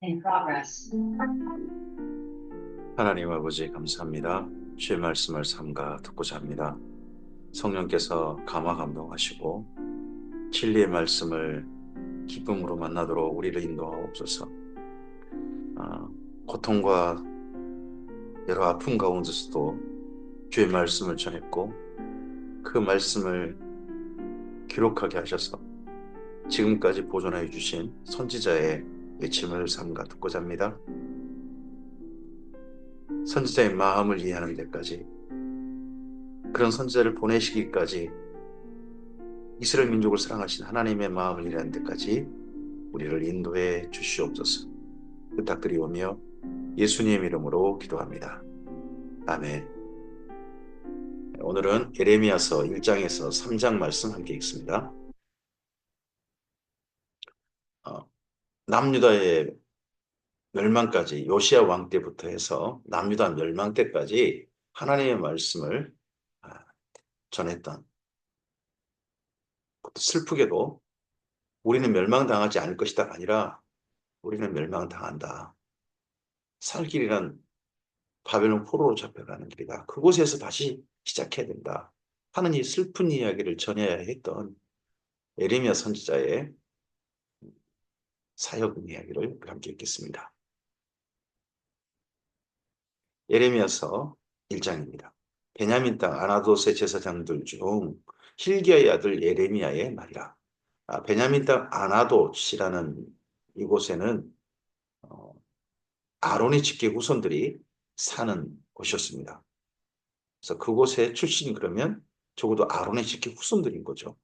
in progress. 하나님 아버지 감사합니다. 주의 말씀을 삼가 듣고자 합니다. 성령께서 감화 감동하시고 진리의 말씀을 기쁨으로 만나도록 우리를 인도하옵소서. 아, 고통과 여러 아픔 가운데서도 주의 말씀을 전했고 그 말씀을 기록하게 하셔서 지금까지 보존해 주신 선지자의 외침을 삼가 듣고자 합니다. 선지자의 마음을 이해하는 데까지, 그런 선지자를 보내시기까지 이스라엘 민족을 사랑하신 하나님의 마음을 이해하는 데까지 우리를 인도해 주시옵소서. 부탁드리오며 예수님 이름으로 기도합니다. 아멘. 오늘은 예레미야서 1장에서 3장 말씀 함께 읽습니다. 어, 남유다의 멸망까지, 요시야 왕 때부터 해서 남유다 멸망 때까지 하나님의 말씀을 아, 전했던, 그것도 슬프게도 우리는 멸망당하지 않을 것이다 아니라 우리는 멸망당한다. 살 길이란 바벨론 포로로 잡혀가는 길이다. 그곳에서 다시 시작해야 된다 하는 이 슬픈 이야기를 전해야 했던 예레미야 선지자의 사역 이야기를 함께 읽겠습니다. 예레미야서 1장입니다. 베냐민 땅 아나돗의 제사장들 중 hil기야의 아들 예레미야의 말이라. 베냐민 땅 아나돗이라는 이곳에는 어, 아론의 직계 후손들이 사는 곳이었습니다. 그래서 그곳의 출신이 그러면 적어도 아론의 직계 후손들인 거죠.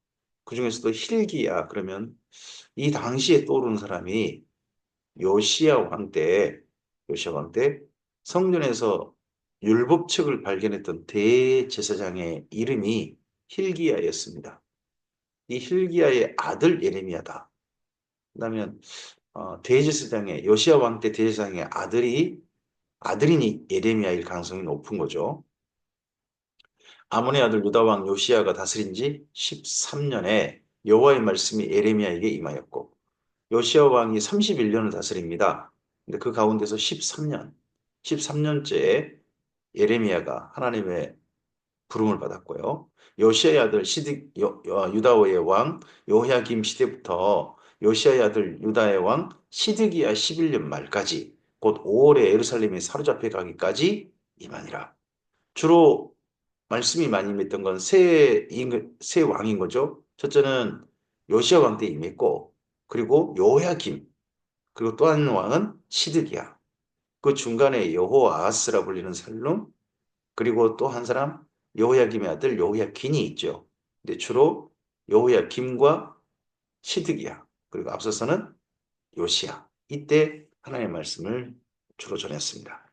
그 중에서도 hil기야 그러면 이 당시에 떠오르는 사람이 요시야 왕 때, 요시야 왕 때 성전에서 율법책을 발견했던 대제사장의 이름이 hil기야였습니다. 이 hil기야의 아들 예레미야다. 그러면 대제사장의 요시야 왕 때 대제사장의 아들이니 예레미야일 가능성이 높은 거죠. 아몬의 아들 유다 왕 요시야가 다스린 지 13년에 여호와의 말씀이 예레미야에게 임하였고 요시야 왕이 31년을 다스립니다. 근데 그 가운데서 13년째에 예레미야가 하나님의 부름을 받았고요. 요시야의 아들 유다의 왕 요야김 시대부터 요시야의 아들 유다의 왕 시드기야 11년 말까지 곧 5월에 예루살렘이 사로잡혀 가기까지 임하니라. 주로 말씀이 많이 임했던 건 세 왕인 거죠. 첫째는 요시야 왕 때 임했고, 그리고 요야김, 그리고 또 한 왕은 시드기야. 그 중간에 여호아하스라 불리는 살룸, 그리고 또 한 사람 여호야김의 아들 여호야긴이 있죠. 근데 주로 여호야김과 시드기야, 그리고 앞서서는 요시야. 이때 하나님의 말씀을 주로 전했습니다.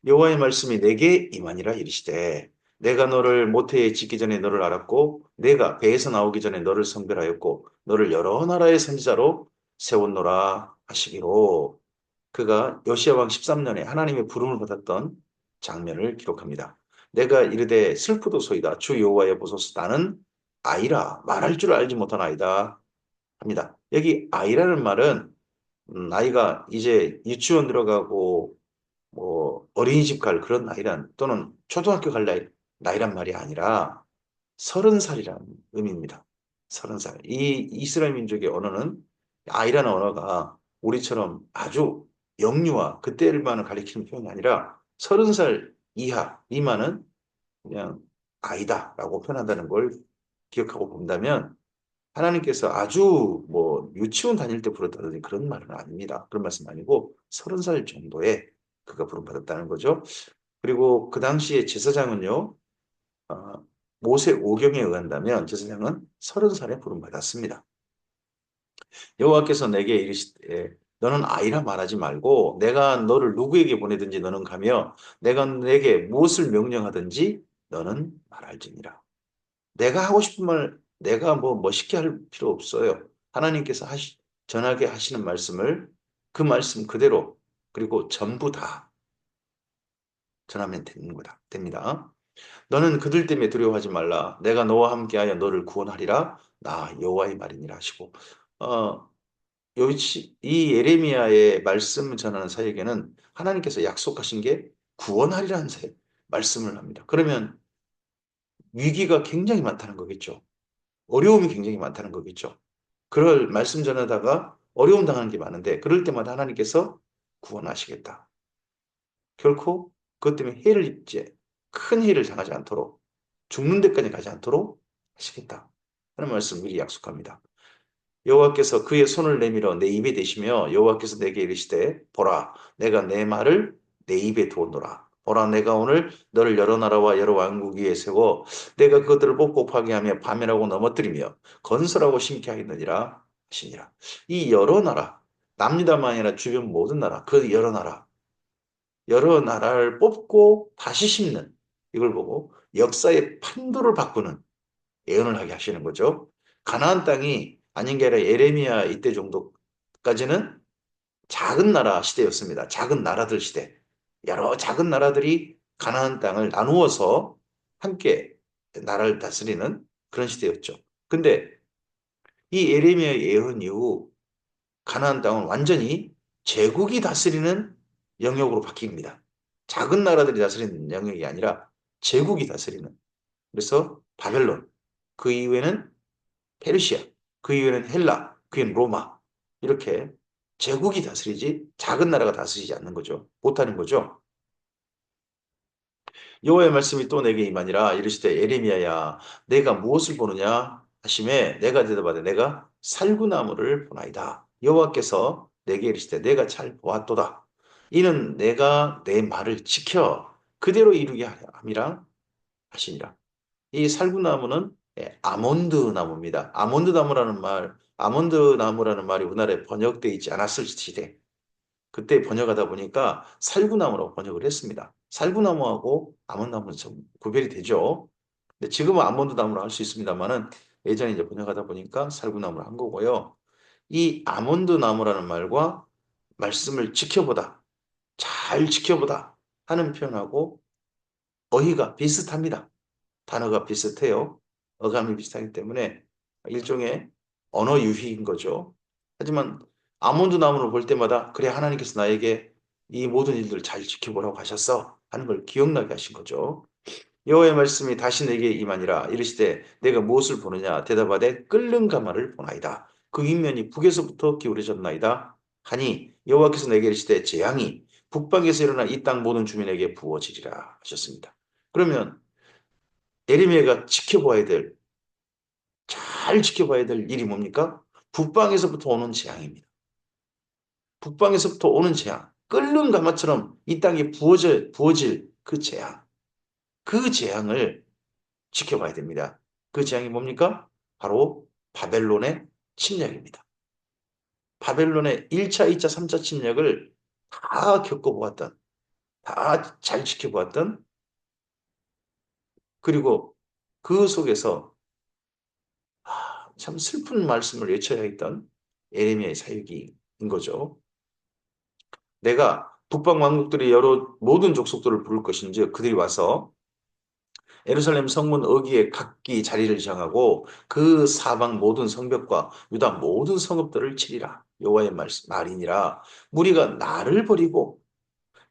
여호와의 말씀이 내게 임하니라 이르시되 내가 너를 모태에 짓기 전에 너를 알았고 내가 배에서 나오기 전에 너를 선별하였고 너를 여러 나라의 선지자로 세웠노라 하시기로. 그가 요시야 왕 13년에 하나님의 부름을 받았던 장면을 기록합니다. 내가 이르되 슬프도소이다 주 여호와여 보소서 나는 아이라 말할 줄 알지 못한 아이다 합니다. 여기 아이라는 말은 아이가 이제 유치원 들어가고 뭐 어린이집 갈 그런 나이란 또는 초등학교 갈 나이란 말이 아니라 30살이라는 의미입니다. 30살. 이 이스라엘 민족의 언어는 아이라는 언어가 우리처럼 아주 영유아 그때만을 가리키는 표현이 아니라 30살 이하 미만은 그냥 아이다라고 표현한다는 걸 기억하고 본다면 하나님께서 아주 뭐 유치원 다닐 때 부르다든지 그런 말은 아닙니다. 그런 말씀 아니고 30살 정도에 그가 부름받았다는 거죠. 그리고 그 당시에 제사장은요, 어, 모세 오경에 의한다면 제사장은 30살에 부름받았습니다. 여호와께서 내게 이르시되 너는 아이라 말하지 말고 내가 너를 누구에게 보내든지 너는 가며 내가 내게 무엇을 명령하든지 너는 말할지니라. 내가 하고 싶은 말 내가 뭐 멋있게 할 필요 없어요. 하나님께서 전하게 하시는 말씀을 그 말씀 그대로 그리고 전부 다 전하면 되는 거다. 됩니다. 너는 그들 때문에 두려워하지 말라. 내가 너와 함께하여 너를 구원하리라. 나 여호와의 말이니라 하시고 어, 이 예레미야의 말씀을 전하는 사역에는 하나님께서 약속하신 게 구원하리라는 말씀을 합니다. 그러면 위기가 굉장히 많다는 거겠죠. 어려움이 굉장히 많다는 거겠죠. 그럴 말씀 전하다가 어려움 당하는 게 많은데 그럴 때마다 하나님께서 구원하시겠다. 결코 그것 때문에 해를 입지, 큰 해를 당하지 않도록 죽는 데까지 가지 않도록 하시겠다. 하는 말씀을 미리 약속합니다. 여호와께서 그의 손을 내밀어 내 입에 대시며 여호와께서 내게 이르시되 보라 내가 내 말을 내 입에 두었노라. 보라 내가 오늘 너를 여러 나라와 여러 왕국 위에 세워 내가 그것들을 뽑고 파괴하며 파멸하고 넘어뜨리며 건설하고 심게 하겠느니라 하시니라. 이 여러 나라 남유다만 아니라 주변 모든 나라 그 여러 나라를 뽑고 다시 심는 이걸 보고 역사의 판도를 바꾸는 예언을 하게 하시는 거죠. 가나안 땅이 아닌 게 아니라 예레미야 이때 정도까지는 작은 나라 시대였습니다. 작은 나라들 시대. 여러 작은 나라들이 가나안 땅을 나누어서 함께 나라를 다스리는 그런 시대였죠. 근데 이 예레미야 예언 이후 가나안 땅은 완전히 제국이 다스리는 영역으로 바뀝니다. 작은 나라들이 다스리는 영역이 아니라 제국이 다스리는. 그래서 바벨론, 그 이후에는 페르시아, 그 이후에는 헬라, 그 이후에는 로마. 이렇게 제국이 다스리지 작은 나라가 다스리지 않는 거죠. 못하는 거죠. 여호와의 말씀이 또 내게 임하니라 이르시되 에레미야야 내가 무엇을 보느냐 하심에 내가 대답하되 내가 살구나무를 보나이다. 여호와께서 내게 이르시되 내가 잘 보았도다. 이는 내가 내 말을 지켜 그대로 이루게 함이라 하시니라. 이 살구나무는 아몬드 나무입니다. 아몬드 나무라는 말이 우리나라에 번역되어 있지 않았을 시대. 그때 번역하다 보니까 살구나무라고 번역을 했습니다. 살구나무하고 아몬드나무는 좀 구별이 되죠. 근데 지금은 아몬드 나무로 할 수 있습니다만은 예전에 이제 번역하다 보니까 살구나무를 한 거고요. 이 아몬드 나무라는 말과 말씀을 지켜보다, 잘 지켜보다 하는 표현하고 어휘가 비슷합니다. 단어가 비슷해요. 어감이 비슷하기 때문에 일종의 언어 유희인 거죠. 하지만 아몬드 나무를 볼 때마다 그래 하나님께서 나에게 이 모든 일들을 잘 지켜보라고 하셨어 하는 걸 기억나게 하신 거죠. 여호와의 말씀이 다시 내게 임하니라 이르시되 내가 무엇을 보느냐 대답하되 끓는 가마를 보나이다. 그 윗면이 북에서부터 기울어졌나이다 하니 여호와께서 내게 이르시되 재앙이 북방에서 일어나 이 땅 모든 주민에게 부어지리라 하셨습니다. 그러면 예레미야가 잘 지켜봐야 될 일이 뭡니까? 북방에서부터 오는 재앙입니다. 북방에서부터 오는 재앙. 끓는 가마처럼 이 땅에 부어질 그 재앙. 그 재앙을 지켜봐야 됩니다. 그 재앙이 뭡니까? 바로 바벨론의 침략입니다. 바벨론의 1차, 2차, 3차 침략을 다 겪어보았던, 다 잘 지켜보았던, 그리고 그 속에서 참 슬픈 말씀을 외쳐야 했던 에레미야의 사역인 거죠. 내가 북방 왕국들이 여러 모든 족속들을 부를 것인지 그들이 와서 예루살렘 성문 어귀에 각기 자리를 정하고 그 사방 모든 성벽과 유다 모든 성읍들을 치리라. 여호와의 말이니라. 무리가 나를 버리고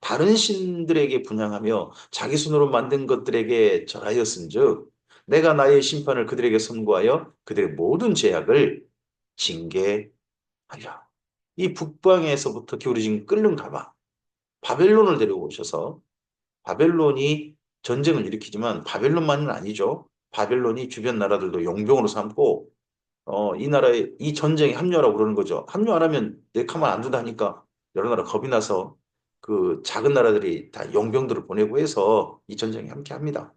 다른 신들에게 분향하며 자기 손으로 만든 것들에게 절하였은즉 내가 나의 심판을 그들에게 선고하여 그들의 모든 죄악을 징계하리라. 이 북방에서부터 기울어진 끓는 가마 바벨론을 데려오셔서 바벨론이 전쟁을 일으키지만 바벨론만은 아니죠. 바벨론이 주변 나라들도 용병으로 삼고 이 나라에 이 전쟁에 합류하라고 그러는 거죠. 합류 안 하면 내 가만 안 둔다니까 여러 나라 겁이 나서 그 작은 나라들이 다 용병들을 보내고 해서 이 전쟁에 함께 합니다.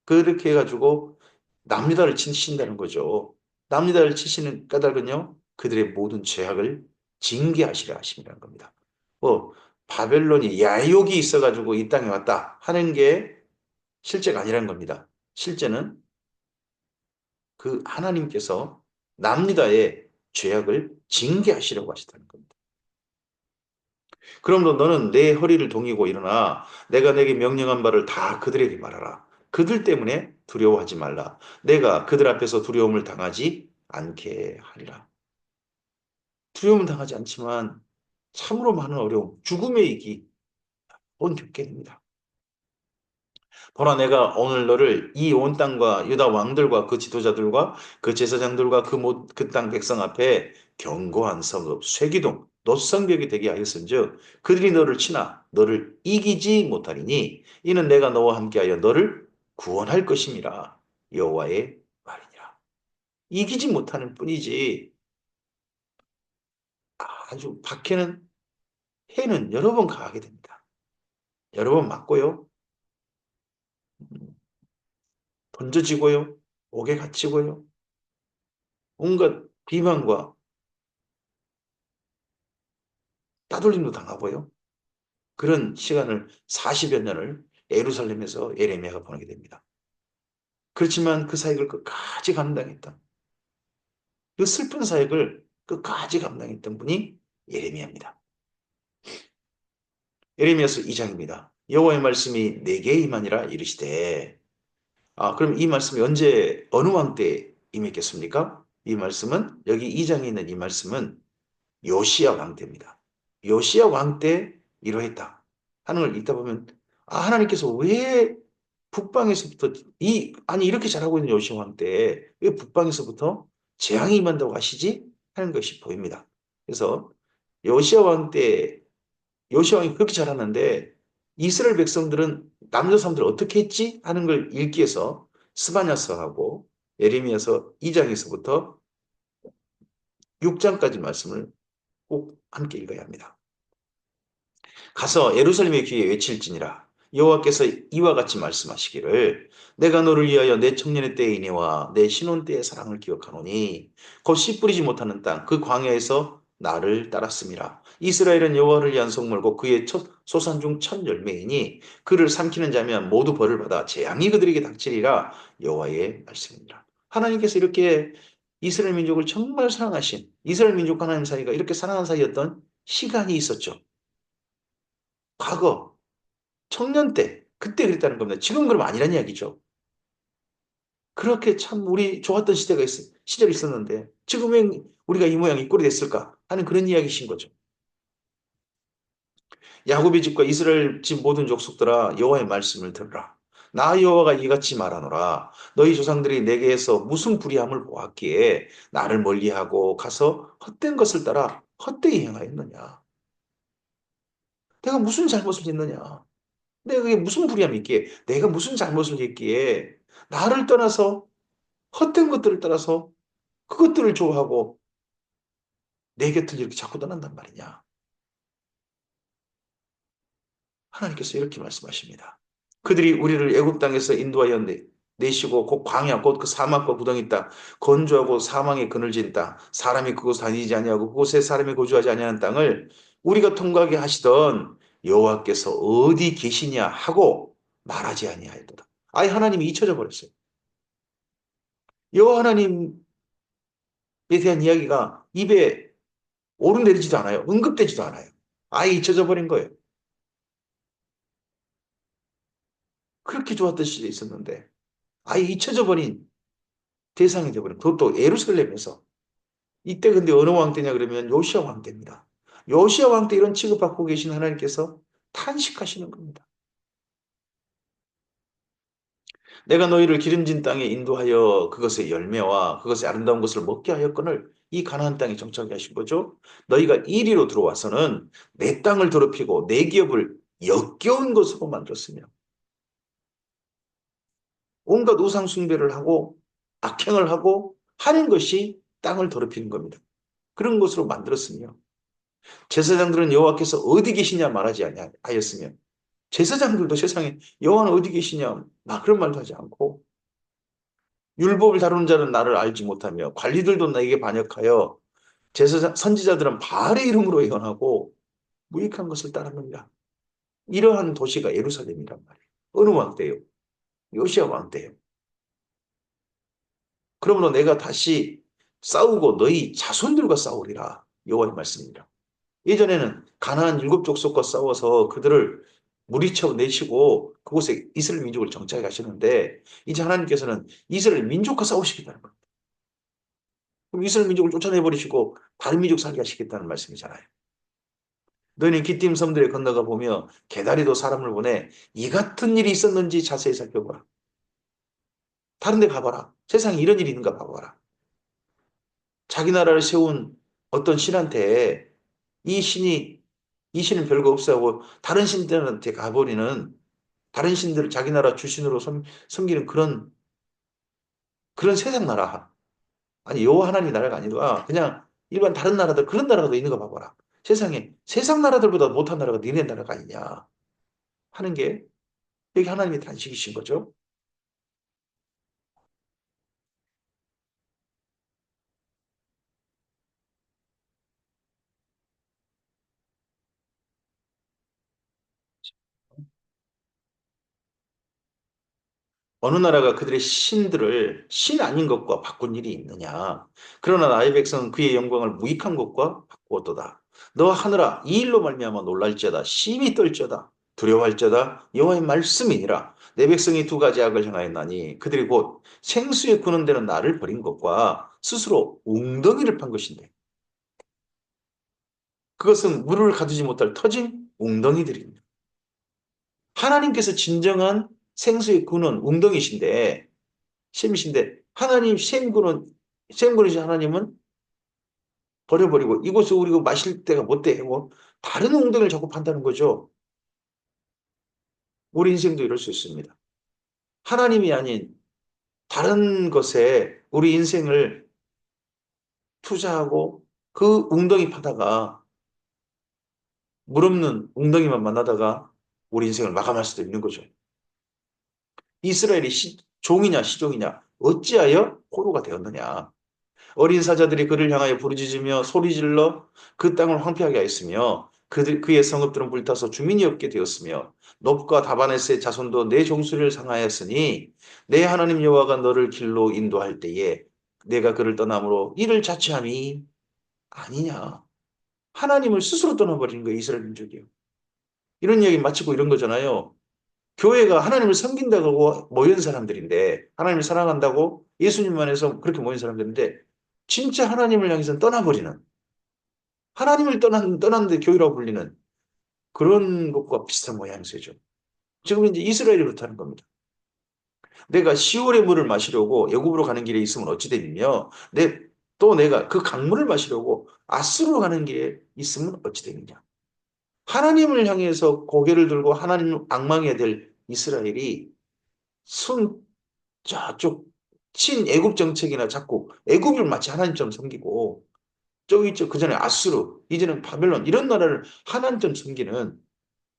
그렇게 해가지고 남유다를 치신다는 거죠. 남유다를 치시는 까닭은요. 그들의 모든 죄악을 징계하시려 하심이라는 겁니다. 뭐 바벨론이 야욕이 있어가지고 이 땅에 왔다 하는 게 실제가 아니라는 겁니다. 실제는 그 하나님께서 남유다의 죄악을 징계하시려고 하시다는 겁니다. 그러므로 너는 내 허리를 동이고 일어나 내가 내게 명령한 바를 다 그들에게 말하라. 그들 때문에 두려워하지 말라. 내가 그들 앞에서 두려움을 당하지 않게 하리라. 두려움은 당하지 않지만 참으로 많은 어려움, 죽음의 위기 온 겪게 됩니다. 보라 내가 오늘 너를 이 온 땅과 유다 왕들과 그 지도자들과 그 제사장들과 그 땅 백성 앞에 견고한 성읍 쇠기둥 노성벽이 되게 하였은즉 그들이 너를 치나 너를 이기지 못하리니 이는 내가 너와 함께하여 너를 구원할 것임이라 여호와의 말이니라. 이기지 못하는 뿐이지 아주 박해는 해는 여러 번 가하게 됩니다. 여러 번 맞고요. 던져지고요. 옥에 갇히고요. 온갖 비방과 따돌림도 당하고요. 그런 시간을 40여 년을 예루살렘에서 예레미야가 보내게 됩니다. 그렇지만 그 사역을 끝까지 감당했던 그 슬픈 사역을 끝까지 감당했던 분이 예레미야입니다. 예레미야서 2장입니다. 여호와의 말씀이 내게 임하니라 이르시되 그럼 이 말씀이 언제 어느 왕 때 임했겠습니까? 이 말씀은 여기 2장에 있는 이 말씀은 요시야 왕 때입니다. 요시야 왕 때 이러했다 하는 걸 읽다 보면 하나님께서 왜 북방에서부터 아니 이렇게 잘하고 있는 요시야 왕 때 왜 북방에서부터 재앙이 임한다고 하시지? 하는 것이 보입니다. 그래서 요시야 왕 때 요시야 왕이 그렇게 잘하는데 이스라엘 백성들은 남자 사람들 어떻게 했지? 하는 걸 읽기 위해서 스바냐서하고 예레미야서 2장에서부터 6장까지 말씀을 꼭 함께 읽어야 합니다. 가서 예루살렘의 귀에 외칠지니라. 여호와께서 이와 같이 말씀하시기를 내가 너를 위하여 내 청년의 때의 인애와 내 신혼 때의 사랑을 기억하노니 곧 씨 뿌리지 못하는 땅 그 광야에서 나를 따랐음이라. 이스라엘은 여호와를 위한 성물고 그의 첫 소산 중 첫 열매이니 그를 삼키는 자면 모두 벌을 받아 재앙이 그들에게 닥치리라. 여호와의 말씀이니라. 하나님께서 이렇게 이스라엘 민족을 정말 사랑하신 이스라엘 민족과 하나님 사이가 이렇게 사랑하는 사이였던 시간이 있었죠. 과거 청년 때 그때 그랬다는 겁니다. 지금 그럼 아니란 이야기죠. 그렇게 참 우리 좋았던 시절이 있었는데 지금 왜 우리가 이 모양 이 꼴이 됐을까 하는 그런 이야기신 거죠. 야곱의 집과 이스라엘 집 모든 족속들아 여호와의 말씀을 들으라. 나 여호와가 이같이 말하노라. 너희 조상들이 내게에서 무슨 불의함을 보았기에 나를 멀리하고 가서 헛된 것을 따라 헛되이 행하였느냐. 내가 무슨 잘못을 했느냐. 내가 그게 무슨 불의함이 있기에 내가 무슨 잘못을 했기에 나를 떠나서 헛된 것들을 따라서 그것들을 좋아하고 내 곁을 이렇게 자꾸 떠난단 말이냐. 하나님께서 이렇게 말씀하십니다. 그들이 우리를 애굽 땅에서 인도하여 내시고 곧 광야 곧 그 사막과 구덩이 땅 건조하고 사망의 그늘진 땅 사람이 그곳 다니지 아니하고 그곳에 사람이 거주하지 아니하는 땅을 우리가 통과하게 하시던 여호와께서 어디 계시냐 하고 말하지 아니하였도다. 아예 하나님이 잊혀져 버렸어요. 여호와 하나님에 대한 이야기가 입에 오르내리지도 않아요. 언급되지도 않아요. 아예 잊혀져 버린 거예요. 그렇게 좋았던 시절이 있었는데 아예 잊혀져 버린 대상이 되어버린 그것도 예루살렘에서 이때 근데 어느 왕 때냐 그러면 요시야 왕 때입니다. 요시야 왕 때 이런 취급받고 계신 하나님께서 탄식하시는 겁니다. 내가 너희를 기름진 땅에 인도하여 그것의 열매와 그것의 아름다운 것을 먹게 하였거늘 이 가나안 땅에 정착하게 하신 거죠. 너희가 이리로 들어와서는 내 땅을 더럽히고 내 기업을 역겨운 것으로 만들었으며 온갖 우상 숭배를 하고 악행을 하고 하는 것이 땅을 더럽히는 겁니다. 그런 것으로 만들었으며 제사장들은 여호와께서 어디 계시냐 말하지 아니하였으며 제사장들도 세상에 여호와는 어디 계시냐 막 그런 말도 하지 않고 율법을 다루는 자는 나를 알지 못하며 관리들도 나에게 반역하여 선지자들은 바알의 이름으로 예언하고 무익한 것을 따르느니라. 이러한 도시가 예루살렘이란 말이에요. 어느 왕 때요? 요시야 왕 때요. 그러므로 내가 다시 싸우고 너희 자손들과 싸우리라. 여호와의 말씀입니다. 예전에는 가나안 일곱 족속과 싸워서 그들을 무리쳐 내시고 그곳에 이스라엘 민족을 정착해 가시는데 이제 하나님께서는 이스라엘 민족과 싸우시겠다는 겁니다. 그럼 이스라엘 민족을 쫓아내버리시고 다른 민족 살게 하시겠다는 말씀이잖아요. 너희는 기띔 섬들에 건너가 보며 게다리도 사람을 보내 이 같은 일이 있었는지 자세히 살펴보라. 다른 데 가봐라. 세상에 이런 일이 있는가 봐봐라. 자기 나라를 세운 어떤 신한테 이 신이 이 신은 별거 없어 하고 다른 신들한테 가버리는 다른 신들을 자기 나라 주신으로 섬기는 그런 세상 나라. 아니 여호와 하나님의 나라가 아니라 그냥 일반 다른 나라들 그런 나라가 있는 거 봐봐라. 세상에 세상 나라들보다 못한 나라가 니네 나라가 아니냐 하는 게 여기 하나님의 단식이신 거죠. 어느 나라가 그들의 신들을 신 아닌 것과 바꾼 일이 있느냐. 그러나 나의 백성은 그의 영광을 무익한 것과 바꾸었도다. 너 하늘아 이 일로 말미암아 놀랄지어다. 심히 떨지어다. 두려워할지어다. 여호와의 말씀이니라. 내 백성이 두 가지 악을 행하였나니 그들이 곧 생수에 구는 데는 나를 버린 것과 스스로 웅덩이를 판 것인데 그것은 물을 가두지 못할 터진 웅덩이들입니다. 하나님께서 진정한 생수의 근원 웅덩이신데 셈이신데 하나님 셈군이신 하나님은 버려버리고 이곳을 우리가 마실 때가 못돼 하고 다른 웅덩이를 자꾸 판다는 거죠. 우리 인생도 이럴 수 있습니다. 하나님이 아닌 다른 것에 우리 인생을 투자하고 그 웅덩이 파다가 물 없는 웅덩이만 만나다가 우리 인생을 마감할 수도 있는 거죠. 이스라엘이 종이냐 시종이냐 어찌하여 포로가 되었느냐. 어린 사자들이 그를 향하여 부르짖으며 소리질러 그 땅을 황폐하게 하였으며 그의 성읍들은 불타서 주민이 없게 되었으며 놉과 다바네스의 자손도 내 종소리를 상하였으니 내 하나님 여호와가 너를 길로 인도할 때에 내가 그를 떠남으로 이를 자취함이 아니냐. 하나님을 스스로 떠나버리는 거예요. 이스라엘 민족이요. 이런 이야기 마치고 이런 거잖아요. 교회가 하나님을 섬긴다고 모인 사람들인데 하나님을 사랑한다고 예수님만 해서 그렇게 모인 사람들인데 진짜 하나님을 향해서 떠나버리는 하나님을 떠났는데 교회라고 불리는 그런 것과 비슷한 모양새죠. 지금 이제 이스라엘이 그렇다는 겁니다. 내가 시올의 물을 마시려고 애굽으로 가는 길에 있으면 어찌 되느냐. 또 내가 그 강물을 마시려고 아스로 가는 길에 있으면 어찌 되느냐. 하나님을 향해서 고개를 들고 하나님을 앙망해야 될 이스라엘이 손 저쪽 친애굽 정책이나 자꾸 애굽을 마치 하나님처럼 섬기고 저기 있죠. 그 전에 아수르, 이제는 바벨론 이런 나라를 하나님처럼 섬기는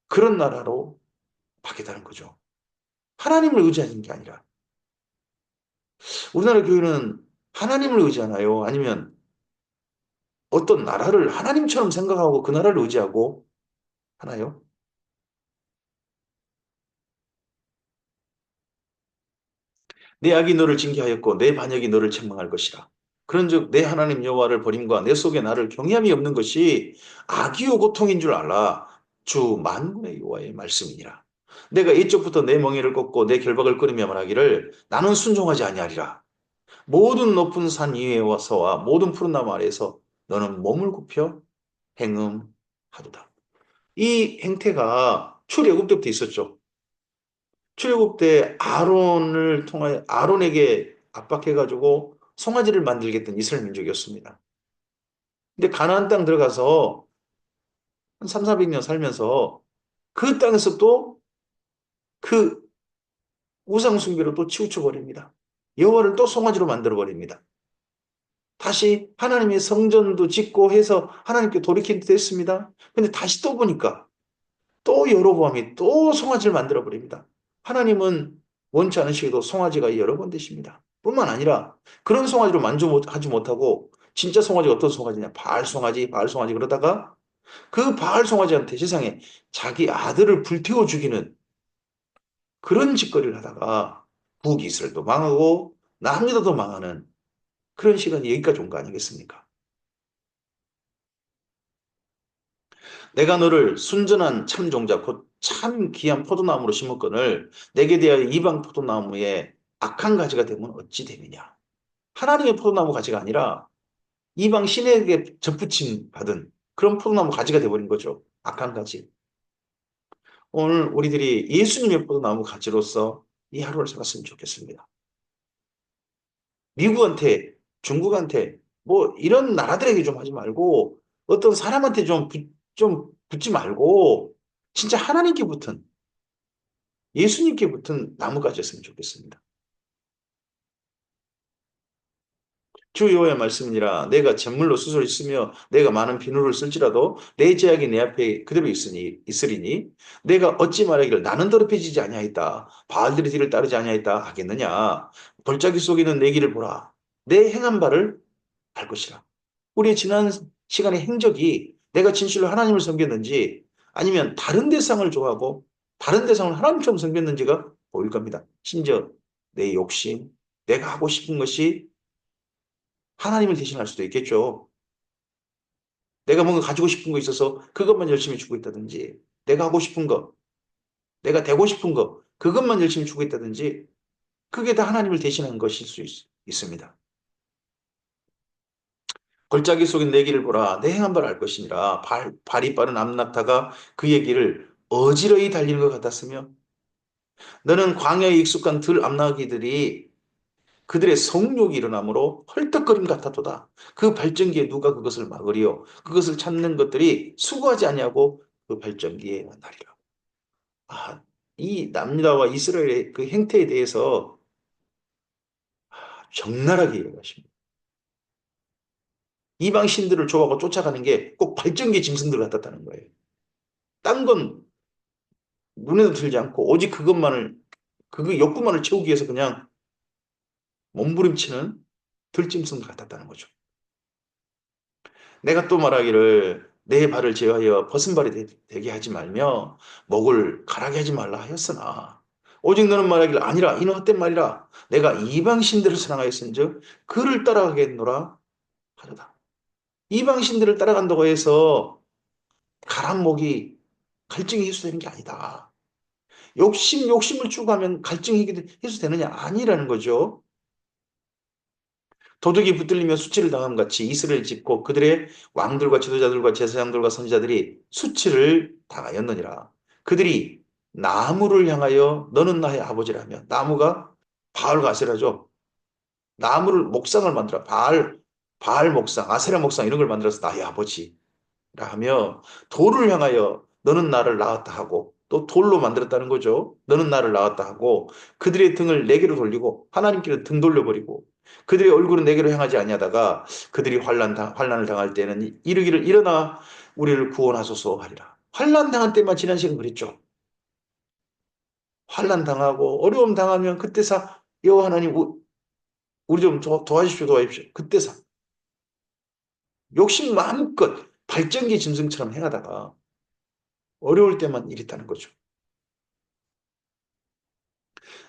그런 나라로 바뀌다는 거죠. 하나님을 의지하는 게 아니라 우리나라 교회는 하나님을 의지하나요? 아니면 어떤 나라를 하나님처럼 생각하고 그 나라를 의지하고 하나요? 내 악이 너를 징계하였고 내 반역이 너를 책망할 것이라. 그런즉 내 하나님 여호와를 버림과 내 속에 나를 경외함이 없는 것이 악이요 고통인 줄 알라. 주 만군의 여호와의 말씀이니라. 내가 이쪽부터 내 멍에를 꺾고 내 결박을 끊으며 말하기를 나는 순종하지 아니하리라. 모든 높은 산 위에 와서와 모든 푸른 나무 아래에서 너는 몸을 굽혀 행음하도다. 이 행태가 출애굽 때부터 있었죠. 출애굽 때 아론을 통하여 아론에게 압박해가지고 송아지를 만들겠다는 이스라엘 민족이었습니다. 근데 가나안 땅 들어가서 한 3, 400년 살면서 그 땅에서 또 그 우상 숭배로 또 치우쳐 버립니다. 여호와를 또 송아지로 만들어 버립니다. 다시 하나님의 성전도 짓고 해서 하나님께 돌이킨 듯 했습니다. 근데 다시 또 보니까 또 여로보암이 또 송아지를 만들어 버립니다. 하나님은 원치 않으시게도 송아지가 여러 번 되십니다. 뿐만 아니라 그런 송아지로 만족하지 못하고 진짜 송아지가 어떤 송아지냐? 바알 송아지, 바알 송아지 그러다가 그 바알 송아지한테 세상에 자기 아들을 불태워 죽이는 그런 짓거리를 하다가 북이스라엘도 망하고 남유다도 망하는 그런 시간이 여기까지 온 거 아니겠습니까? 내가 너를 순전한 참종자 곧 참 귀한 포도나무로 심었거늘 내게 대하여 이방 포도나무에 악한 가지가 되면 어찌 되느냐. 하나님의 포도나무 가지가 아니라 이방 신에게 접붙임 받은 그런 포도나무 가지가 돼버린 거죠. 악한 가지. 오늘 우리들이 예수님의 포도나무 가지로서 이 하루를 살았으면 좋겠습니다. 미국한테, 중국한테, 뭐 이런 나라들에게 좀 하지 말고 어떤 사람한테 좀 붙지 말고 진짜 하나님께 붙은 예수님께 붙은 나무가지였으면 좋겠습니다. 주 여호와의 말씀이니라 내가 잿물로 숯을 쓰며 내가 많은 비누를 쓸지라도 내 제약이 내 앞에 그대로 있으리니 내가 어찌 말하기를 나는 더럽혀지지 아니하였다 바알들의 뒤를 따르지 아니하였다 하겠느냐 골짜기 속에 있는 내 길을 보라 내 행한 바를 알 것이라 우리의 지난 시간의 행적이 내가 진실로 하나님을 섬겼는지 아니면 다른 대상을 좋아하고 다른 대상을 하나님처럼 섬겼는지가 보일 겁니다. 심지어 내 욕심, 내가 하고 싶은 것이 하나님을 대신할 수도 있겠죠. 내가 뭔가 가지고 싶은 거 있어서 그것만 열심히 주고 있다든지, 내가 하고 싶은 거, 내가 되고 싶은 거, 그것만 열심히 주고 있다든지, 그게 다 하나님을 대신한 것일 수 있습니다. 골짜기 속인 내 길을 보라. 내 행한 바를 알 것이니라. 발이 빠른 암낙타가 그의 길을 어지러이 달리는 것 같았으며, 너는 광야에 익숙한 들 암나기들이 그들의 성욕이 일어나므로 헐떡거림 같았도다. 그 발전기에 누가 그것을 막으리요. 그것을 찾는 것들이 수고하지 아니하고 그 발전기에 만나리라. 아, 이 남유다와 이스라엘의 그 행태에 대해서 적나라하게 이야기하십니다. 이방 신들을 좋아하고 쫓아가는 게 꼭 발전기 짐승들 같았다는 거예요. 딴 건 눈에도 들지 않고 오직 그것만을 그 욕구만을 채우기 위해서 그냥 몸부림치는 들짐승 같았다는 거죠. 내가 또 말하기를 내 발을 제하여 벗은 발이 되게 하지 말며 목을 가라게 하지 말라 하였으나 오직 너는 말하기를 아니라 이는 헛된 말이라 내가 이방 신들을 사랑하였은즉 그를 따라가겠노라 하도다. 이방 신들을 따라간다고 해서 가란 목이 갈증이 해소되는 게 아니다. 욕심을 추구하면 갈증이 해소되느냐 아니라는 거죠. 도둑이 붙들리며 수치를 당함 같이 이스라엘 집고 그들의 왕들과 지도자들과 제사장들과 선지자들이 수치를 당하였느니라. 그들이 나무를 향하여 너는 나의 아버지라며 나무가 바알 가세라죠. 나무를 목상을 만들어 바알 목상, 아세라 목상 이런 걸 만들어서 나의 아버지라 하며 돌을 향하여 너는 나를 낳았다 하고 또 돌로 만들었다는 거죠. 너는 나를 낳았다 하고 그들의 등을 내게로 돌리고 하나님께로 등 돌려버리고 그들의 얼굴은 내게로 향하지 아니하다가 그들이 환난을 당할 때는 이르기를 일어나 우리를 구원하소서 하리라. 환난 당할 때만 지난 시간 그랬죠. 환난 당하고 어려움 당하면 그때사 여호와 하나님 우리 좀 도와주십시오. 그때사 욕심 마음껏 발전기 짐승처럼 행하다가 어려울 때만 이랬다는 거죠.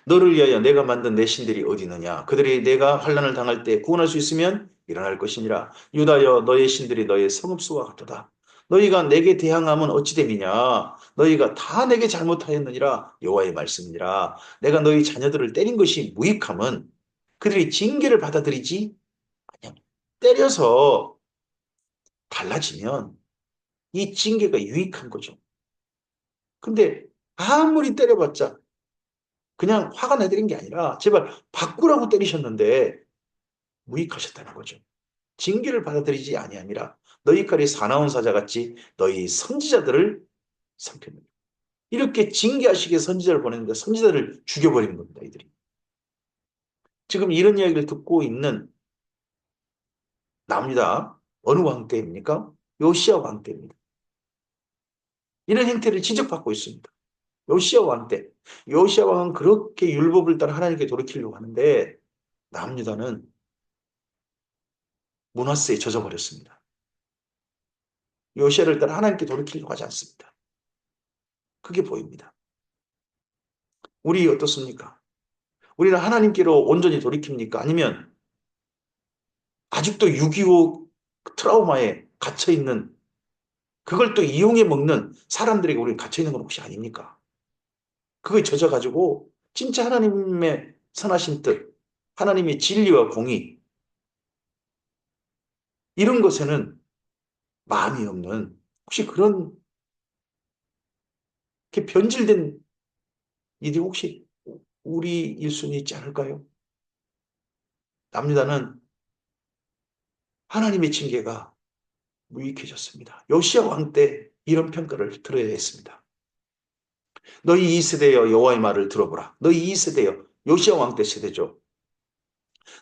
너를 위하여 내가 만든 내 신들이 어디 있느냐? 그들이 내가 환난을 당할 때 구원할 수 있으면 일어날 것이니라. 유다여 너의 신들이 너의 성읍수와 같도다. 너희가 내게 대항함은 어찌 됨이냐? 너희가 다 내게 잘못하였느니라. 여호와의 말씀이니라. 내가 너희 자녀들을 때린 것이 무익함은 그들이 징계를 받아들이지 아니야. 때려서 달라지면 이 징계가 유익한 거죠. 근데 아무리 때려봤자 그냥 화가 나드린 게 아니라 제발 바꾸라고 때리셨는데 무익하셨다는 거죠. 징계를 받아들이지 아니함이라 너희 칼이 사나운 사자같이 너희 선지자들을 삼켰느니라. 이렇게 징계하시기에 선지자를 보냈는데 선지자를 죽여버리는 겁니다. 이들이. 지금 이런 이야기를 듣고 있는 납니다. 어느 왕 때입니까? 요시야 왕 때입니다. 이런 행태를 지적받고 있습니다. 요시야 왕 때. 요시야 왕은 그렇게 율법을 따라 하나님께 돌이키려고 하는데 남유다는 문화세에 젖어버렸습니다. 요시아를 따라 하나님께 돌이키려고 하지 않습니다. 그게 보입니다. 우리 어떻습니까? 우리는 하나님께로 온전히 돌이킵니까? 아니면 아직도 6.25 트라우마에 갇혀있는 그걸 또 이용해 먹는 사람들에게 우리는 갇혀있는 건 혹시 아닙니까? 그거에 젖어가지고 진짜 하나님의 선하신 뜻, 하나님의 진리와 공의, 이런 것에는 마음이 없는 혹시 그런 게 변질된 일이 혹시 우리 일순위 있지 않을까요? 남유다는 하나님의 징계가 무익해졌습니다. 요시야 왕 때 이런 평가를 들어야 했습니다. 너희 이 세대여 여호와의 말을 들어보라. 너희 이 세대여 요시야 왕 때 세대죠.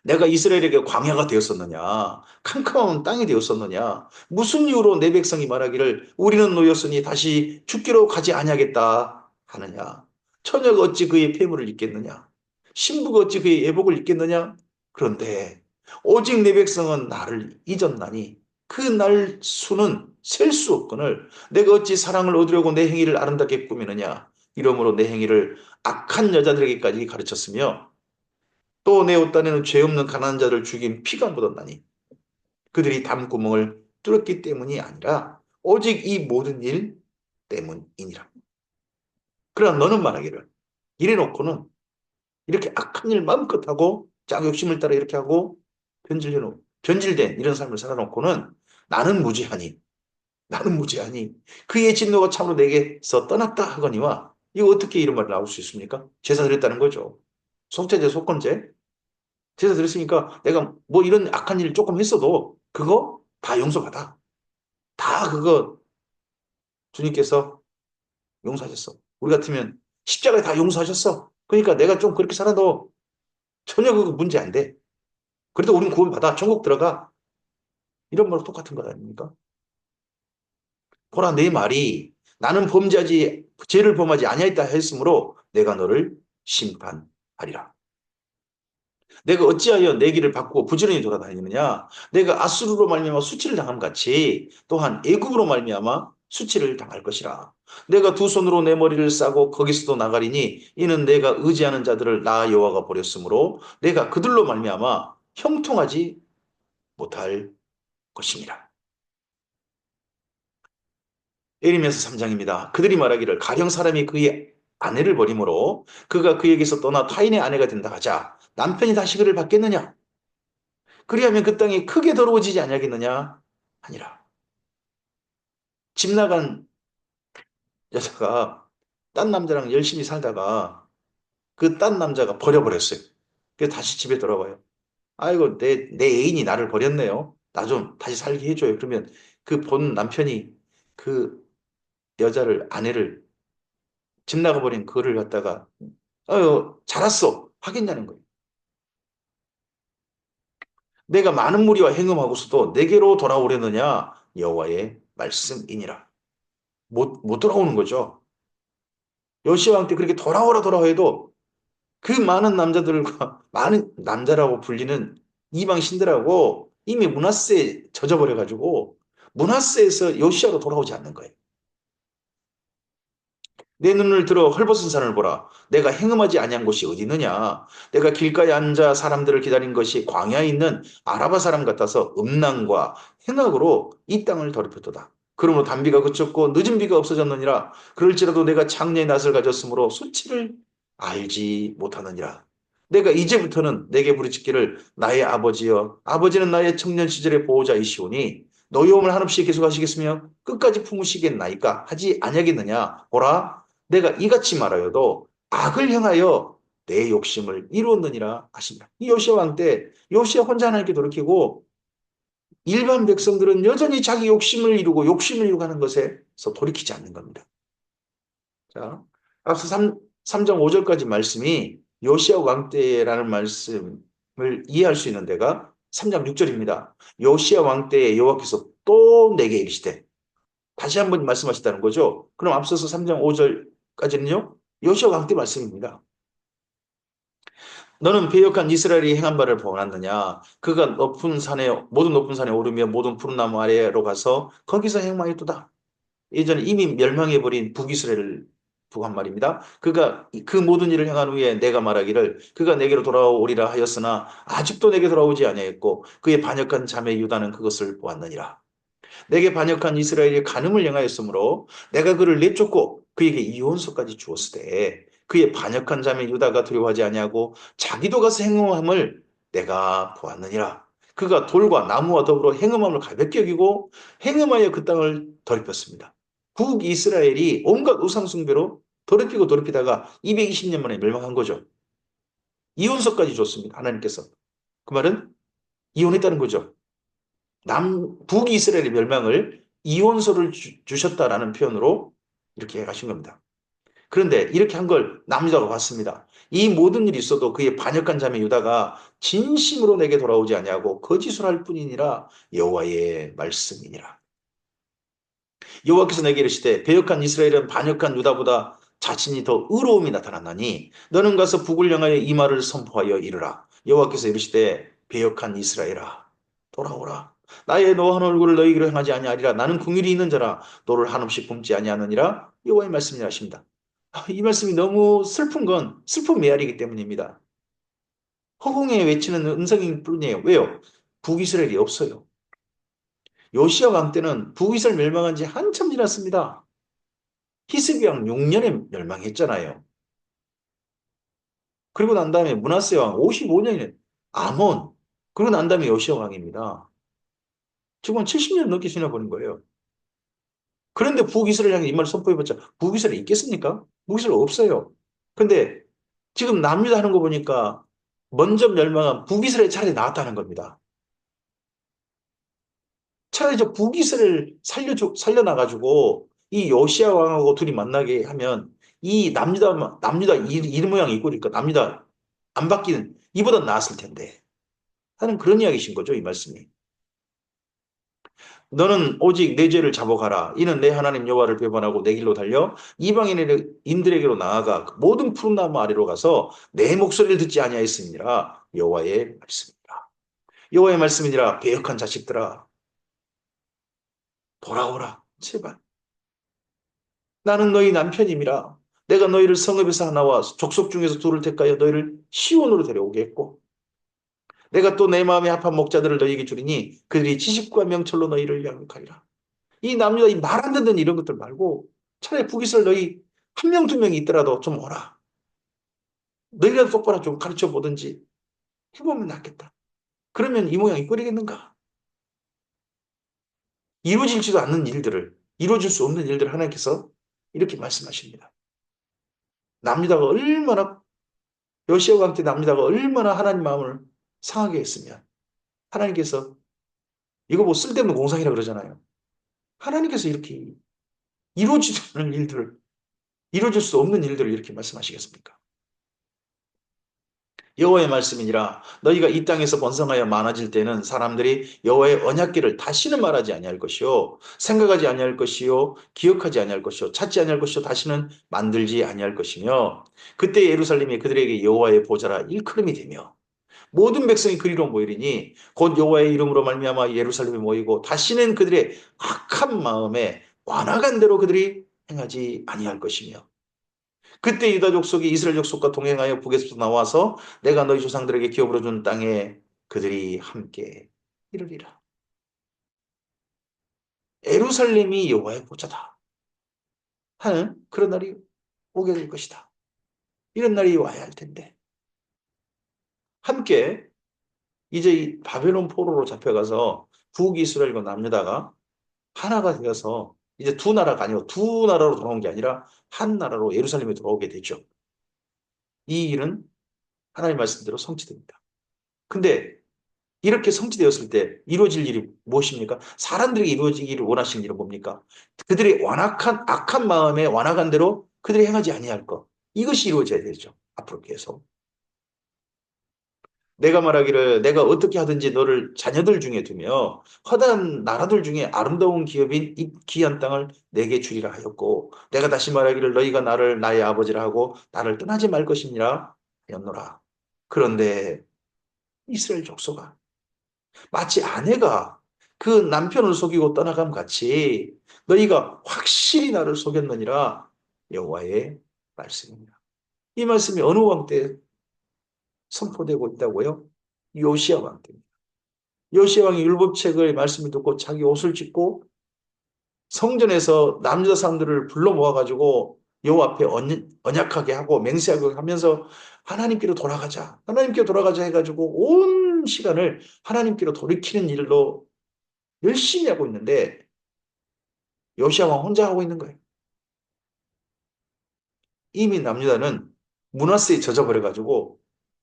내가 이스라엘에게 광야가 되었었느냐? 캄캄한 땅이 되었었느냐? 무슨 이유로 내 백성이 말하기를 우리는 노였으니 다시 죽기로 가지 아니하겠다 하느냐? 처녀가 어찌 그의 폐물을 입겠느냐? 신부가 어찌 그의 예복을 입겠느냐? 그런데 오직 내 백성은 나를 잊었나니 그 날 수는 셀 수 없거늘 내가 어찌 사랑을 얻으려고 내 행위를 아름답게 꾸미느냐? 이러므로 내 행위를 악한 여자들에게까지 가르쳤으며 또 내 옷단에는 죄 없는 가난한 자를 죽인 피가 묻었나니 그들이 담구멍을 뚫었기 때문이 아니라 오직 이 모든 일 때문이니라. 그러나 너는 말하기를 이래놓고는 이렇게 악한 일 마음껏 하고 짝 욕심을 따라 이렇게 하고 변질된 이런 삶을 살아놓고는 나는 무죄하니 나는 무죄하니 그의 진노가 참으로 내게서 떠났다 하거니와 이거 어떻게 이런 말이 나올 수 있습니까? 제사 드렸다는 거죠. 속죄제 속건제 제사 드렸으니까 내가 뭐 이런 악한 일을 조금 했어도 그거 다 용서받아. 다 그거 주님께서 용서하셨어. 우리 같으면 십자가에 다 용서하셨어. 그러니까 내가 좀 그렇게 살아도 전혀 그거 문제 안 돼. 그래도 우린 구원받아. 천국 들어가. 이런 말로 똑같은 것 아닙니까? 보라 내 말이 나는 죄를 범하지 아니하였다 했으므로 내가 너를 심판하리라. 내가 어찌하여 내 길을 바꾸고 부지런히 돌아다니느냐? 내가 아수르로 말미암아 수치를 당함 같이 또한 애굽으로 말미암아 수치를 당할 것이라. 내가 두 손으로 내 머리를 싸고 거기서도 나가리니 이는 내가 의지하는 자들을 나 여호와가 버렸으므로 내가 그들로 말미암아 형통하지 못할 것이니라. 예레미야서 3장입니다. 그들이 말하기를 가령 사람이 그의 아내를 버림으로 그가 그에게서 떠나 타인의 아내가 된다 하자 남편이 다시 그를 받겠느냐? 그리하면 그 땅이 크게 더러워지지 아니하겠느냐? 아니라. 집 나간 여자가 딴 남자랑 열심히 살다가 그 딴 남자가 버려버렸어요. 그래서 다시 집에 돌아와요. 아이고, 내 애인이 나를 버렸네요. 나 좀 다시 살게 해줘요. 그러면 그 본 남편이 그 아내를 집 나가버린 그를 갖다가, 잘 왔어. 하겠냐는 거예요. 내가 많은 무리와 행음하고서도 내게로 돌아오려느냐? 여호와의 말씀이니라. 못 돌아오는 거죠. 요시아 왕 때 그렇게 돌아오라 해도 그 많은 남자들과 많은 남자라고 불리는 이방 신들하고 이미 므낫세에 젖어버려가지고 므낫세에서 요시아로 돌아오지 않는 거예요. 내 눈을 들어 헐벗은 산을 보라. 내가 행음하지 아니한 곳이 어디 있느냐? 내가 길가에 앉아 사람들을 기다린 것이 광야에 있는 아라바 사람 같아서 음란과 행악으로 이 땅을 더럽혔도다. 그러므로 단비가 그쳤고 늦은 비가 없어졌느니라. 그럴지라도 내가 창녀의 낯을 가졌으므로 수치를 알지 못하느니라. 내가 이제부터는 내게 부르짖기를 나의 아버지여 아버지는 나의 청년 시절의 보호자이시오니 노여움을 한없이 계속하시겠으며 끝까지 품으시겠나이까 하지 아니하겠느냐. 보라 내가 이같이 말하여도 악을 향하여 내 욕심을 이루었느니라 하십니다. 이 요시아 왕 때 요시아 혼자 하나님께 돌이키고 일반 백성들은 여전히 자기 욕심을 이루고 욕심을 이루고 하는 것에서 돌이키지 않는 겁니다. 자, 앞서 3장 5절까지 말씀이 요시아 왕 때라는 말씀을 이해할 수 있는 데가 3장 6절입니다. 요시아 왕 때에 여호와께서 또 내게 이르시되 다시 한번 말씀하셨다는 거죠. 그럼 앞서서 3장 5절까지는요. 요시아 왕 때 말씀입니다. 너는 배역한 이스라엘이 행한 바를 보았느냐? 그가 모든 높은 산에 오르며 모든 푸른 나무 아래로 가서 거기서 행망했도다. 예전에 이미 멸망해버린 북이스라엘을 두고 한 말입니다. 그가 그 모든 일을 행한 후에 내가 말하기를 그가 내게로 돌아오리라 하였으나 아직도 내게 돌아오지 아니하였고 그의 반역한 자매 유다는 그것을 보았느니라. 내게 반역한 이스라엘이 간음을 행하였으므로 내가 그를 내쫓고 그에게 이혼서까지 주었으되 그의 반역한 자매 유다가 두려워하지 아니하고 자기도 가서 행함을 내가 보았느니라. 그가 돌과 나무와 더불어 행음함을 가볍게 여기고 행음하여 그 땅을 더럽혔습니다. 북이스라엘이 온갖 우상숭배로 더럽히다가 220년 만에 멸망한 거죠. 이혼서까지 줬습니다. 하나님께서. 그 말은 이혼했다는 거죠. 북이스라엘의 멸망을 이혼서를 주셨다라는 표현으로 이렇게 가신 겁니다. 그런데 이렇게 한 걸 남유다가 봤습니다. 이 모든 일이 있어도 그의 반역한 자매 유다가 진심으로 내게 돌아오지 아니하고 거짓을 할 뿐이니라 여호와의 말씀이니라. 여호와께서 내게 이르시되 배역한 이스라엘은 반역한 유다보다 자신이 더 의로움이 나타났나니 너는 가서 북을 향하여 이 말을 선포하여 이르라. 여호와께서 이르시되 배역한 이스라엘아 돌아오라. 나의 노한 얼굴을 너희에게로 향하지 아니하리라. 나는 긍휼이 있는 자라 너를 한없이 굶지 아니하느니라. 여호와의 말씀이라 하십니다. 이 말씀이 너무 슬픈 건 슬픈 메아리이기 때문입니다. 허공에 외치는 음성일 뿐이에요. 왜요? 북이스라엘이 없어요. 요시야 왕 때는 북이스라엘 멸망한 지 한참 지났습니다. 히스기 왕 6년에 멸망했잖아요. 그리고 난 다음에 므낫세 왕 55년에 아몬, 그리고 난 다음에 요시야 왕입니다. 지금 70년 넘게 지나버린 거예요. 그런데 북이스라엘 향해 이 말을 선포해봤자 북이스라엘 있겠습니까? 북이스라엘 없어요. 근데 지금 남유다 하는 거 보니까 먼저 멸망한 북이스라엘 차라리 나았다는 겁니다. 차라리 저 북이스라엘 살려놔가지고 이 요시야 왕하고 둘이 만나게 하면 이 남유다 이 모양 있고 그러니까 남유다 안 바뀌는 이보다 나았을 텐데 하는 그런 이야기신 거죠, 이 말씀이. 너는 오직 내 죄를 자복하라. 이는 내 하나님 여호와를 배반하고 내 길로 달려 이방인들에게로 나아가 그 모든 푸른 나무 아래로 가서 내 목소리를 듣지 아니하였음이니라. 여호와의 말씀이니라. 여호와의 말씀이니라. 배역한 자식들아 돌아오라. 제발. 나는 너희 남편임이라. 내가 너희를 성읍에서 하나와 족속 중에서 둘을 택하여 너희를 시온으로 데려오게 했고 내가 또 내 마음에 합한 목자들을 너희에게 주리니 그들이 지식과 명철로 너희를 양육하리라. 이 남녀가 이 말 안 듣는 이런 것들 말고 차라리 북이스라엘 너희 한 명, 두 명이 있더라도 좀 오라. 너희라도 똑바로 좀 가르쳐 보든지 해보면 낫겠다. 그러면 이 모양이 끓이겠는가? 이루어질지도 않는 일들을, 이루어질 수 없는 일들을 하나님께서 이렇게 말씀하십니다. 남유다가 얼마나, 요시아 왕 때 남유다가 얼마나 하나님 마음을 상하게 했으면 하나님께서 이거 뭐 쓸데없는 공상이라 그러잖아요. 하나님께서 이렇게 이루어지지 않는 일들을, 이루어질 수 없는 일들을 이렇게 말씀하시겠습니까? 여호와의 말씀이니라. 너희가 이 땅에서 번성하여 많아질 때는 사람들이 여호와의 언약궤를 다시는 말하지 아니할 것이요 생각하지 아니할 것이요 기억하지 아니할 것이요 찾지 아니할 것이요 다시는 만들지 아니할 것이며 그때 예루살렘이 그들에게 여호와의 보좌라 일컬음이 되며 모든 백성이 그리로 모이리니 곧 여호와의 이름으로 말미암아 예루살렘에 모이고 다시는 그들의 악한 마음에 완악한 대로 그들이 행하지 아니할 것이며 그때 유다 족속이 이스라엘 족속과 동행하여 북에서 나와서 내가 너희 조상들에게 기업으로 준 땅에 그들이 함께 이르리라. 예루살렘이 여호와의 보좌다 하는 그런 날이 오게 될 것이다. 이런 날이 와야 할 텐데 함께 이제 이 바벨론 포로로 잡혀가서 북이스라엘과 남유다가 하나가 되어서 이제 두 나라가 아니고 두 나라로 돌아온 게 아니라 한 나라로 예루살렘에 돌아오게 되죠. 이 일은 하나님 말씀대로 성취됩니다. 근데 이렇게 성취되었을 때 이루어질 일이 무엇입니까? 사람들에게 이루어지기를 원하시는 일은 뭡니까? 그들의 악한 마음에 완악한 대로 그들이 행하지 아니할 것. 이것이 이루어져야 되죠. 앞으로 계속. 내가 말하기를 내가 어떻게 하든지 너를 자녀들 중에 두며 허다한 나라들 중에 아름다운 기업인 이 귀한 땅을 내게 주리라 하였고 내가 다시 말하기를 너희가 나를 나의 아버지라 하고 나를 떠나지 말 것이니라 하였노라. 그런데 이스라엘 족속아 마치 아내가 그 남편을 속이고 떠나감 같이 너희가 확실히 나를 속였느니라 여호와의 말씀입니다. 이 말씀이 어느 왕 때 선포되고 있다고요? 요시야 왕 때입니다. 요시야 왕이 율법책의 말씀을 듣고 자기 옷을 찢고 성전에서 남자 사람들을 불러 모아가지고 여호와 앞에 언약하게 하고 맹세하게 하면서 하나님께로 돌아가자. 하나님께로 돌아가자 해가지고 온 시간을 하나님께로 돌이키는 일로 열심히 하고 있는데 요시야 왕 혼자 하고 있는 거예요. 이미 남유다는 문하세에 젖어버려가지고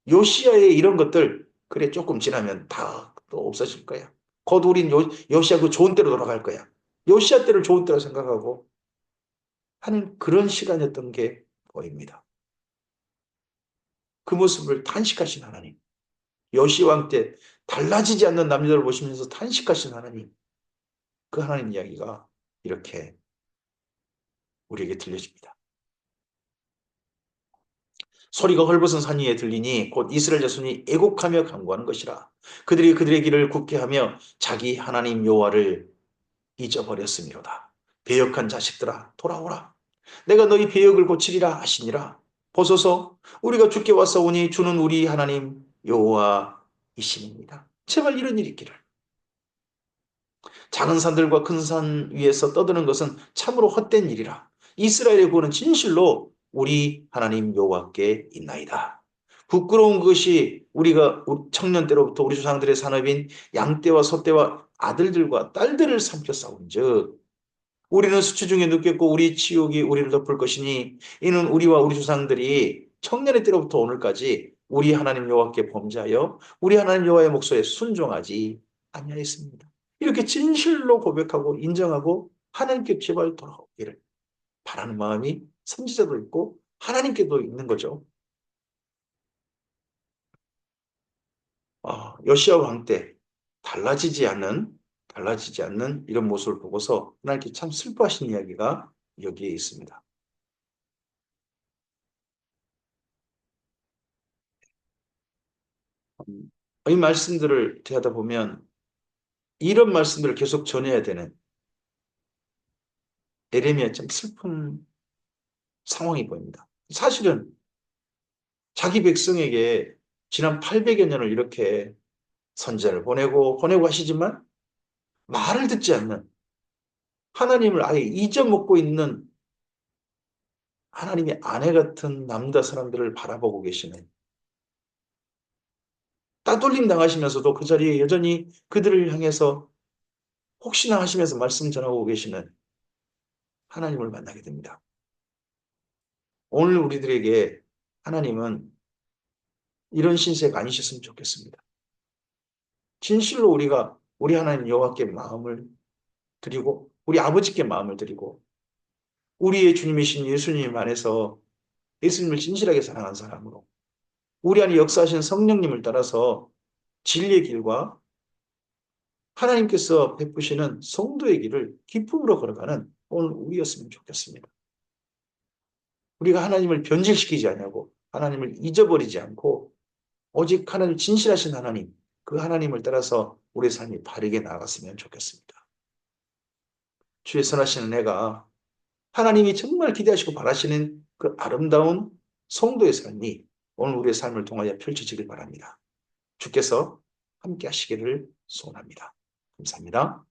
요시야의 이런 것들 그래 조금 지나면 다 또 없어질 거야. 곧 우린 요시야 그 좋은 때로 돌아갈 거야. 요시야 때를 좋은 때로 생각하고 하는 그런 시간이었던 게 보입니다. 그 모습을 탄식하신 하나님. 요시야 왕 때 달라지지 않는 남유다를 보시면서 탄식하신 하나님. 그 하나님 이야기가 이렇게 우리에게 들려집니다. 소리가 헐벗은 산 위에 들리니 곧 이스라엘 자손이 애곡하며 간구하는 것이라. 그들이 그들의 길을 굳게 하며 자기 하나님 여호와를 잊어버렸음이로다. 배역한 자식들아 돌아오라. 내가 너희 배역을 고치리라 하시니라. 보소서 우리가 주께 왔사오니 주는 우리 하나님 여호와이심입니다. 제발 이런 일이 있기를. 작은 산들과 큰 산 위에서 떠드는 것은 참으로 헛된 일이라. 이스라엘의 구원은 진실로 우리 하나님 여호와께 있나이다. 부끄러운 것이 우리가 청년 때로부터 우리 조상들의 산업인 양떼와 소떼와 아들들과 딸들을 삼켜 싸운즉 우리는 수치 중에 눕겠고 우리 치욕이 우리를 덮을 것이니 이는 우리와 우리 조상들이 청년의 때로부터 오늘까지 우리 하나님 여호와께 범죄하여 우리 하나님 여호와의 목소리에 순종하지 아니하였습니다. 이렇게 진실로 고백하고 인정하고 하나님께 제발 돌아오기를 바라는 마음이 선지자도 있고 하나님께도 있는 거죠. 요시야 왕 때 달라지지 않는 이런 모습을 보고서 하나님께 참 슬퍼하신 이야기가 여기에 있습니다. 이 말씀들을 대하다 보면 이런 말씀들을 계속 전해야 되는 에레미야 참 슬픈 상황이 보입니다. 사실은 자기 백성에게 지난 800여 년을 이렇게 선제를 보내고 하시지만 말을 듣지 않는 하나님을 아예 잊어먹고 있는 하나님의 아내 같은 남자 사람들을 바라보고 계시는 따돌림 당하시면서도 그 자리에 여전히 그들을 향해서 혹시나 하시면서 말씀 전하고 계시는 하나님을 만나게 됩니다. 오늘 우리들에게 하나님은 이런 신세가 아니셨으면 좋겠습니다. 진실로 우리가 우리 하나님 여호와께 마음을 드리고 우리 아버지께 마음을 드리고 우리의 주님이신 예수님 안에서 예수님을 진실하게 사랑한 사람으로 우리 안에 역사하신 성령님을 따라서 진리의 길과 하나님께서 베푸시는 성도의 길을 기쁨으로 걸어가는 오늘 우리였으면 좋겠습니다. 우리가 하나님을 변질시키지 않냐고 하나님을 잊어버리지 않고 오직 하나님 진실하신 하나님 그 하나님을 따라서 우리 삶이 바르게 나아갔으면 좋겠습니다. 주의 선하신 은혜가 하나님이 정말 기대하시고 바라시는 그 아름다운 성도의 삶이 오늘 우리의 삶을 통하여 펼쳐지길 바랍니다. 주께서 함께 하시기를 소원합니다. 감사합니다.